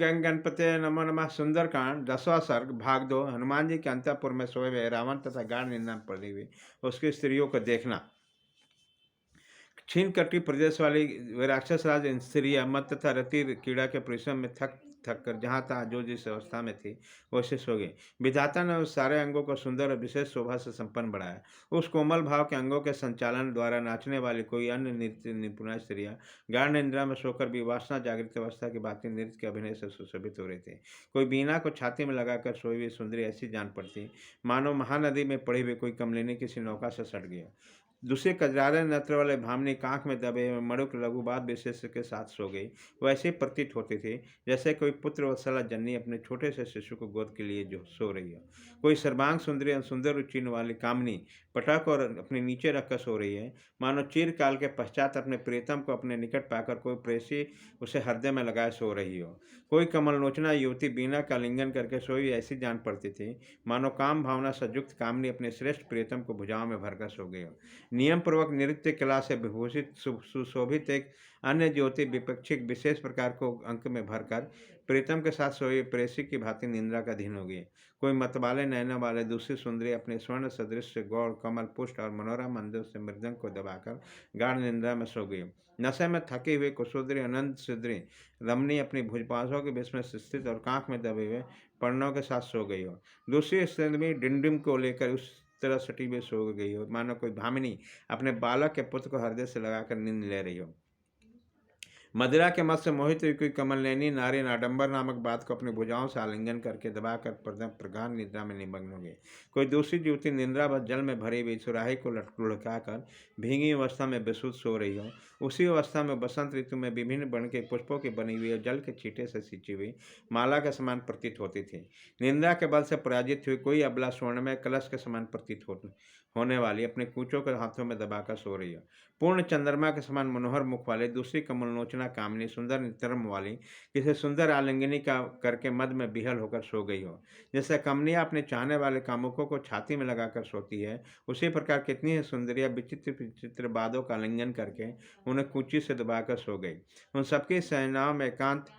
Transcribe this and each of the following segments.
गंग गणपते नमो नमः। सुंदरकांड 10वां सर्ग भाग 2। हनुमान जी के अंतःपुर में सोए हुए रावण तथा गाढ़ निंदा में पड़ी हुई उसकी स्त्रियों को देखना। क्षीण कटी प्रदेश वाली वे राक्षस राज स्त्रियां मत तथा रति कीड़ा के परिश्रम में थक थक कर जहाँ तहाँ जो जिस अवस्था में थी वैसे सो गई। विधाता ने उस सारे अंगों को सुंदर और विशेष शोभा से संपन्न बढ़ाया। उस कोमल भाव के अंगों के संचालन द्वारा नाचने वाली कोई अन्य नृत्य निपुणा स्त्रियां गाढ़ निद्रा में सोकर भी वासना जागृत अवस्था की बातें नृत्य के अभिनय से सुशोभित हो रहे थे। कोई बीना को छाती में लगाकर सोई हुई सुंदरी ऐसी जान पड़ती मानो महानदी में पड़ी हुई कोई कमलिनी किसी नौका से सट गया। दूसरे कजरारे नेत्र वाले भामनी कांख में दबे हुए मणुक लघुबाद विशेष के साथ सो गई। वैसे प्रतीत होती थी जैसे कोई पुत्र वत्सला जननी अपने छोटे से शिशु को गोद के लिए जो सो रही हो। कोई सर्वांग सुंदरी और सुंदर रुचिन वाली कामनी पटक और अपने नीचे रखकर सो रही है, मानो चिरकाल के पश्चात अपने प्रियतम को अपने निकट पाकर कोई प्रेसी उसे हृदय में लगाए सो रही हो। कोई कमललोचना युवती बीना का लिंगन करके सोई ऐसी जान पड़ती थी मानो काम भावना सयुक्त कामनी अपने श्रेष्ठ प्रियतम को भुजाओं में भरकर सो गई हो। नियम पूर्वक नृत्य कला से विभूषित सुशोभित एक अन्य ज्योति विपक्षिक विशेष प्रकार को अंक में भरकर प्रीतम के साथ सोई प्रेसी की भांति निंद्रा का अधीन हो गई। कोई मतवाले नयनों वाले दूसरी सुंदरी अपने स्वर्ण सदृश गौड़ कमल पुष्ट और मनोरम मंदिर से मृदंग को दबाकर गाढ़ निंद्रा में सो गई। नशे में थके हुए कुशोदरी अनंत सुंदरी रमणी अपनी भुजपाशों के बीच में स्थित और कांख में दबे हुए पर्णों के साथ सो गई हो। दूसरी स्त्री डिंडिम को लेकर उस तरह सटी में सो गई हो मानो कोई भामिनी अपने बालक के पुत्र को हृदय से लगाकर नींद ले रही हो। मदिरा के मत से मोहित हुई कोई कमलनैनी नारी आडंबर नामक बात को अपनी भुजाओं से आलिंगन करके दबाकर प्रगाढ़ निद्रा में निमग्न हो गई। कोई दूसरी युवती निद्रावश जल में भरी हुई सुराही को लुढ़काकर भींगी अवस्था में बेसुध सो रही हो। उसी अवस्था में बसंत ऋतु में विभिन्न वर्ण के पुष्पों की बनी हुई और जल के छींटे से सिंची हुई माला के समान प्रतीत होती थी। निंद्रा के बल से पराजित हुई कोई अबला स्वर्ण में कलश के समान प्रतीत होने वाली अपने कूचों के हाथों में दबाकर सो रही हो। पूर्ण चंद्रमा के समान मनोहर मुख वाले दूसरी कमललोचना कामनी सुंदर नितर्म वाली किसी सुंदर आलिंगनी का करके मद में बिहल होकर सो गई हो। जैसे कमनिया अपने चाहने वाले कामुकों को छाती में लगाकर सोती है, उसी प्रकार कितनी ही सुंदरियां विचित्र विचित्र बादों का आलिंगन करके उन्हें कूची से दबाकर सो गई। उन सबकी सेनाओं में एकांत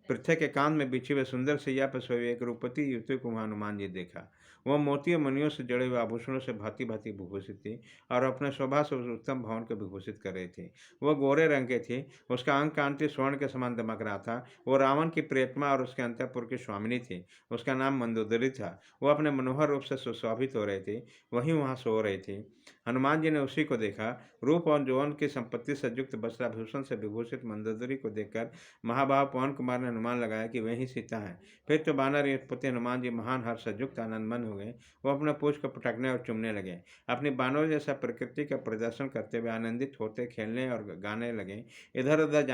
पृथ्वी के कांत में बिछी हुए सुंदर सैया पर सोई एक रूपवती युवती को हनुमान जी देखा। वह मोती और मणियों से जड़े हुए आभूषणों से भांति भांति विभूषित थी और अपने शोभा से उस उत्तम भवन को विभूषित कर रही थी। वह गोरे रंग की थी, उसका अंग कांति स्वर्ण के समान दमक रहा था। वो रावण की प्रियतमा और उसके अंतःपुर की स्वामिनी थी। उसका नाम मंदोदरी था। वह अपने मनोहर रूप से सुशोभित हो रही थी, वहीं वहाँ सो रही थी। हनुमान जी ने उसी को देखा। रूप और यौवन की संपत्ति से युक्त वस्त्राभूषण से विभूषित मंदोदरी को देखकर महाभाव पवन कुमार ने अनुमान लगाया कि वही सीता है। फिर तो बानर युद्धपति हनुमान जी महान हर्ष से युक्त आनंदमन हो गए। वो अपने पूछ को पटकने और चुमने लगे। अपनी बानर जैसा प्रकृति का प्रदर्शन करते हुए आनंदित होते खेलने और गाने लगे। इधर उधर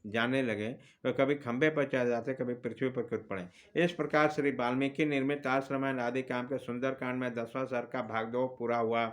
जाने लगे। वह कभी खंभे पर चढ़ जाते, कभी पृथ्वी पर कूद पड़े। इस प्रकार श्री वाल्मीकि निर्मित आर्ष रामायण आदि काम के सुंदरकांड में 10वां सर्ग का भाग 2 पूरा हुआ।